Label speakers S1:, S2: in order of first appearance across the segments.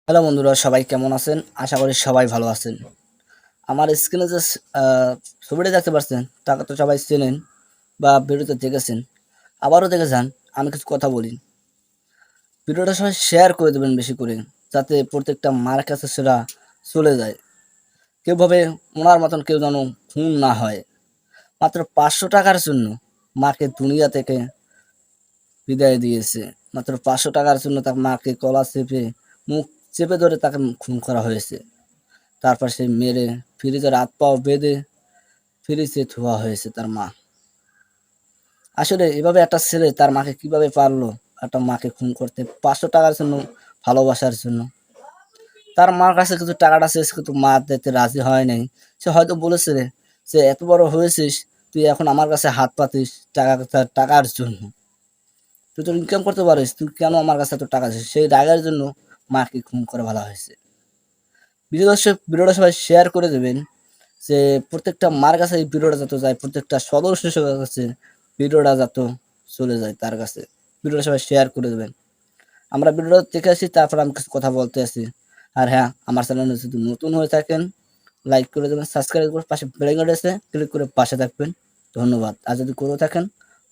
S1: Hello বন্ধুরা, সবাই কেমন আছেন? আশা করি সবাই ভালো আছেন। আমার স্ক্রিনে যে ছবিটা দেখতে পাচ্ছেন, তাকে তো সবাই চেনেন বা ভিডিওতে দেখেছেন। আবারও দেখে যান, আমি কিছু কথা বলি। ভিডিওটা সবাই শেয়ার করে দেবেন বেশি করে, যাতে প্রত্যেকটা মার কাছে সেটা চলে যায়। কেউ ভাবে ওনার মতন কেউ যেন খুন না হয়। মাত্র 500 টাকার জন্য মাকে দুনিয়া থেকে বিদায় দিয়েছে। মাত্র 500 টাকার জন্য তার মাকে গলা চেপে, মুখ চেপে ধরে তাকে খুন করা হয়েছে। তারপর সে মেরে ফ্রিজের হাত পাও বেঁধে ফ্রিজে ধোয়া হয়েছে তার মা। আসলে এভাবে একটা ছেলে তার মাকে কিভাবে পারলো একটা মাকে খুন করতে? 500 টাকার জন্য, ভালোবাসার জন্য। তার মার কাছে কিছু টাকাটা চেয়েছে, কিন্তু মা দিতে রাজি হয় নাই। সে হয়তো বলেছে যে এত বড় হয়েছিস, তুই এখন আমার কাছে হাত পাতিস টাকার জন্য। তুই তো ইনকাম করতে পারিস, তুই কেন আমার কাছে এত টাকা চাস? সেই রাগের জন্য মাকে খুন করে ফেলা হয়েছে। ভিডিওটা সবাই শেয়ার করে দেবেন, যে প্রত্যেকটা মার কাছে এই ভিডিওটা যত যায়, প্রত্যেকটা সদস্যের কাছে ভিডিওটা যত চলে যায় তার কাছে। ভিডিওটা সবাই শেয়ার করে দেবেন। আমরা ভিডিওটা দেখে আসি, তারপর আমি কিছু কথা বলতে আসি। আর হ্যাঁ, আমার চ্যানেলে যদি নতুন হয়ে থাকেন, লাইক করে দেবেন, সাবস্ক্রাইব করে পাশে বেল আইকন আছে, ক্লিক করে পাশে থাকবেন। ধন্যবাদ। আর যদি করে থাকেন,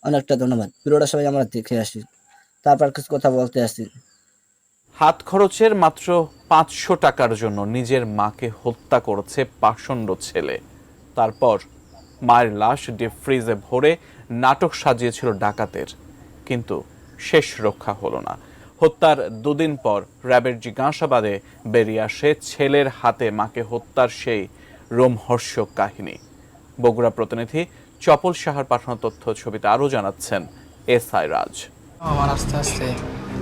S1: অনেকটা ধন্যবাদ। ভিডিওটা সবাই আমরা দেখে আসি, তারপর কিছু কথা বলতে আসি।
S2: হাত খরচের মাত্র ৫০০ টাকার জন্য নিজের মাকে হত্যা করেছে পাষণ্ড ছেলে। তারপর মায়ের লাশ ডিপ ফ্রিজে ভরে নাটক সাজিয়েছিল ডাকাতের, কিন্তু শেষ রক্ষা হলো না। হত্যার দুদিন পর র্যাবের জিজ্ঞাসাবাদে বেরিয়ে আসে ছেলের হাতে মাকে হত্যার সেই রোমহর্ষক কাহিনী। বগুড়া প্রতিনিধি চপল সাহার পাঠানো তথ্য ছবিতে আরও জানাচ্ছেন এসআই রাজ।
S3: আমার আস্তে আস্তে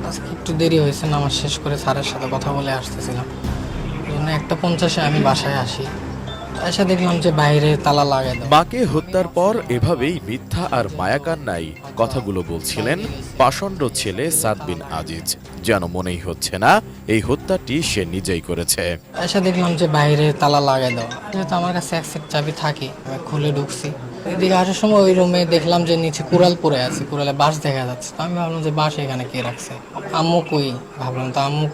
S3: আজকে একটু দেরি হয়েছে, নামাজ শেষ করে স্যারের সাথে কথা বলে আসতেছিলাম। এই জন্য 1:50-এ আমি বাসায় আসি। এসে দেখলাম যে বাইরে তালা লাগাই দেওয়া।
S4: মাকে হত্যার পর এভাবেই মিথ্যা আর মায়াকান্নাই কথাগুলো বলছিলেন পাষণ্ড ছেলে সাদ বিন আজিজ। যেন মনেই হচ্ছে না এই হত্যাটি সে নিজেই করেছে।
S3: এসে দেখলাম যে বাইরে তালা লাগাই দেওয়া। যেহেতু আমার কাছে এক সেট চাবি থাকে, আমি খুলে ঢুকছি। এদিকে আসার সময় ওই রুমে দেখলাম যে নিচে কুড়াল পড়ে আছে, কুড়ালে বাঁশ দেখা যাচ্ছে। তো আমি ভাবলাম যে বাঁশ এখানে কে রাখছে, আম্মু কই ভাবলাম। তো আম্মু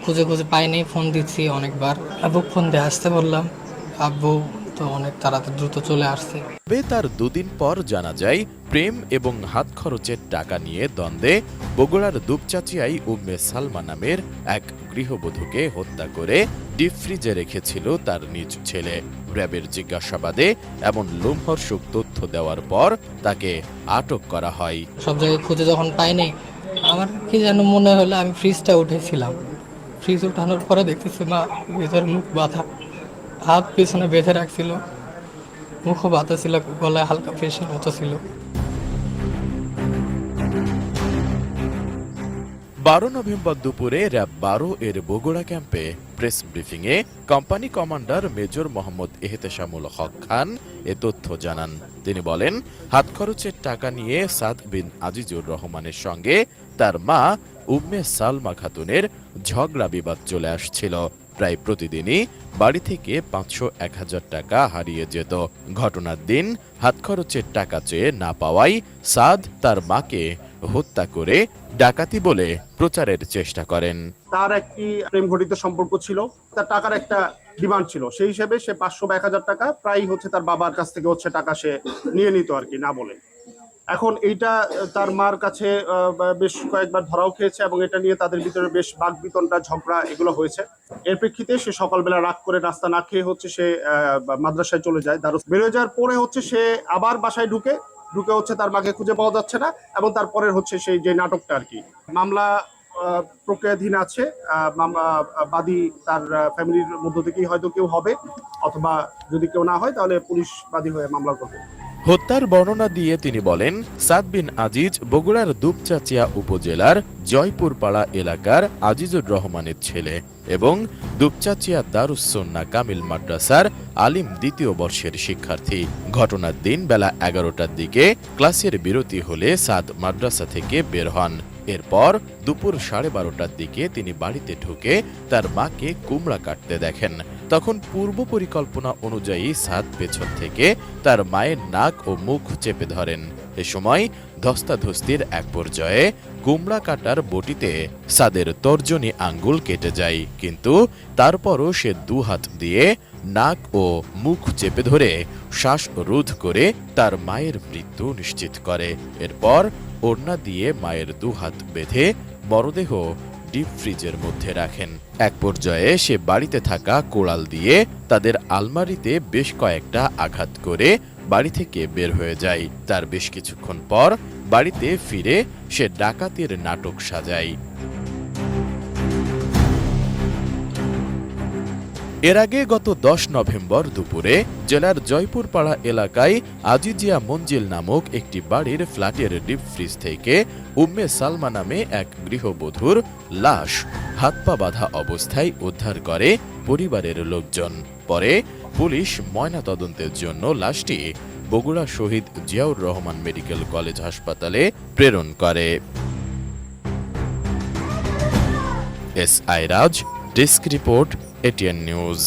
S3: খুঁজে খুঁজে পাই নাই, ফোন দিচ্ছি অনেকবার। আব্বু ফোন দিয়ে আসতে বললাম, আব্বু তো অনেক তাড়াতাড়ি দ্রুত চলে আসছে।
S4: তবে তার দুদিন পর জানা যায় প্রেম এবং হাত খরচের টাকা নিয়ে দ্বন্দ্বে বগুড়ার দুপচাচিয়ায় উম্মে সালমা নামের এক গৃহবধূকে হত্যা করে ডিপ ফ্রিজে রেখেছিল তার নিজ ছেলে। র্যাবের জিজ্ঞাসাবাদে এমন লোমহর্ষক তথ্য দেওয়ার পর তাকে আটক করা হয়।
S3: সব জায়গায় খুঁজে যখন পাই নাই, আমার কি যেন মনে হলো আমি ফ্রিজটা উঠেছিলাম। ফ্রিজ উঠানোর পরে দেখতেছি মা ভেতর মুখ বাঁধা, হাত পেছনে বেঁধে রাখছিল, মুখও বাঁধা ছিল, গলায় হালকা ফেসের মতো ছিল।
S4: 12 নভেম্বর দুপুরে র্যাব 12 এর বগুড়া ক্যাম্পে প্রেস ব্রিফিংয়ে company commander major Mohammad Ehteshamul Haque Khan এ তথ্য জানান। তিনি বলেন, হাত খরচের টাকা নিয়ে সাদ বিন আজিজুর রহমানের সঙ্গে তার মা উম্মে সালমা খাতুনের ঝগড়া বিবাদ চলে আসছিল। প্রায় প্রতিদিনই বাড়ি থেকে 500-1000 টাকা হারিয়ে যেত। ঘটনার দিন হাত খরচের টাকা চেয়ে না পাওয়ায় সাদ তার মাকে হত্যা করে ডাকাতি বলে প্রচারের চেষ্টা করেন।
S5: তার একটি প্রেম ঘটিত সম্পর্ক ছিল, তার টাকার একটা ডিমান্ড ছিল। সেই হিসেবে সে 500 বা 1000 টাকা প্রায় তার বাবার কাছ থেকে টাকা সে নিয়ে নিত আর কি, না বলে। এখন এইটা তার মার কাছে বেশ কয়েকবার ধরাও খেয়েছে, এবং এটা নিয়ে তাদের ভিতরে বেশ বাকবিতণ্ডা, ঝগড়া এগুলো হয়েছে। এর প্রেক্ষিতে সে সকালবেলা রাগ করে নাস্তা না খেয়ে সে মাদ্রাসায় চলে যায়। বেরোয় যাওয়ার পরে সে আবার বাসায় ঢুকে তার মাকে খুঁজে পাওয়া যাচ্ছে না, এবং তারপরে সেই যে নাটকটা আর কি। মামলা প্রক্রিয়াধীন আছে। বাদী তার ফ্যামিলির মধ্য থেকেই হয়তো কেউ হবে, অথবা যদি কেউ না হয় তাহলে পুলিশ বাদী হয়ে মামলা করবে।
S4: হত্যার বর্ণনা দিয়ে তিনি বলেন, সাদ বিন আজিজ বগুড়ার দুপচাচিয়া উপজেলার জয়পুরপাড়া এলাকার আজিজুর রহমানের ছেলে এবং দুপচাচিয়া দারুস সুন্নাহ কামিল মাদ্রাসার আলিম 2য় বর্ষের শিক্ষার্থী। ঘটনার দিন বেলা 11টার দিকে ক্লাসের বিরতি হলে সাদ মাদ্রাসা থেকে বের হন। এরপর দুপুর 12:30টার দিকে তিনি বাড়িতে ঢুকে তার মাকে কুমড়া কাটতে দেখেন। তখন পূর্ব পরিকল্পনা অনুযায়ী সাদ পেছন থেকে তার মায়ের নাক ও মুখ চেপে ধরেন। এ সময় ধস্তাধস্তির এক পর্যায়ে কুমড়া কাটার বটিতে সাদের তর্জনী আঙ্গুল কেটে যায়, কিন্তু তারপরও সে দুহাত দিয়ে নাক ও মুখ চেপে ধরে শ্বাসরোধ করে তার মায়ের মৃত্যু নিশ্চিত করে। এরপর ওড়না দিয়ে মায়ের দুহাত বেঁধে মরদেহ ডিপ ফ্রিজের মধ্যে রাখেন। এক পর্যায়ে সে বাড়িতে থাকা কোড়াল দিয়ে তাদের আলমারিতে বেশ কয়েকটা আঘাত করে বাড়ি থেকে বের হয়ে যায়। তার বেশ কিছুক্ষণ পর বাড়িতে ফিরে সে ডাকাতির নাটক সাজায়। এর আগে গত 10 নভেম্বর দুপুরে জেলার জয়পুরপাড়া এলাকায় আজিজিয়া মঞ্জিল নামক একটি বাড়ির ফ্ল্যাটের ডিপ ফ্রিজ থেকে উম্মে সালমা নামে এক গৃহবধূর লাশ হাত পা বাঁধা অবস্থায় উদ্ধার করে পরিবারের লোকজন। পরে পুলিশ ময়নাতদন্তের জন্য লাশটি বগুড়া শহীদ জিয়াউর রহমান মেডিকেল কলেজ হাসপাতালে প্রেরণ করে। এসআই রাজ, ডেস্ক রিপোর্ট, এটিএন নিউজ।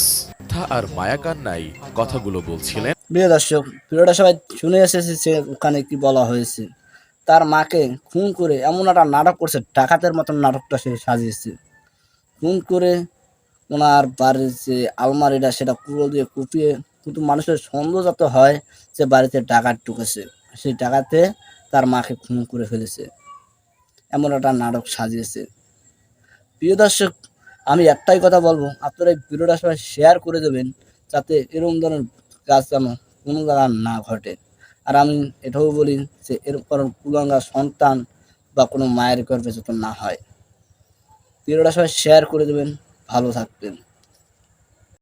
S4: আর মায়াকান্নাই কথাগুলো বলছিলেন।
S1: প্রিয় দর্শক, ভিডিওটা সবাই শুনে এসেছে যে ওখানে কি বলা হয়েছে। তার মাকে খুন করে এমন একটা নাটক করছে, ডাকাতের মতন নাটকটা সে সাজিয়েছে। খুন করে ওনার বাড়ির যে আলমারিটা সেটা কুড়ো দিয়ে কুপিয়ে, কিন্তু মানুষের সন্দেহ যাতে হয় যে বাড়িতে ডাকাত ঢুকেছে, সেই ডাকাতে তার মাকে খুন করে ফেলেছে, এমন একটা নাটক সাজিয়েছে। প্রিয় দর্শক, আমি একটাই কথা বলবো, আপনারা এই ভিডিওটা সবাই শেয়ার করে দেবেন যাতে এরকম ধরনের কাজ যেন কোনো জায়গায় না ঘটে। আর আমি এটাও বলি যে এরকম কুলাঙ্গা সন্তান বা কোনো মায়ের গর্ভে যত না হয়। ভিডিওটা সবাই শেয়ার করে দেবেন। ভালো থাকবেন।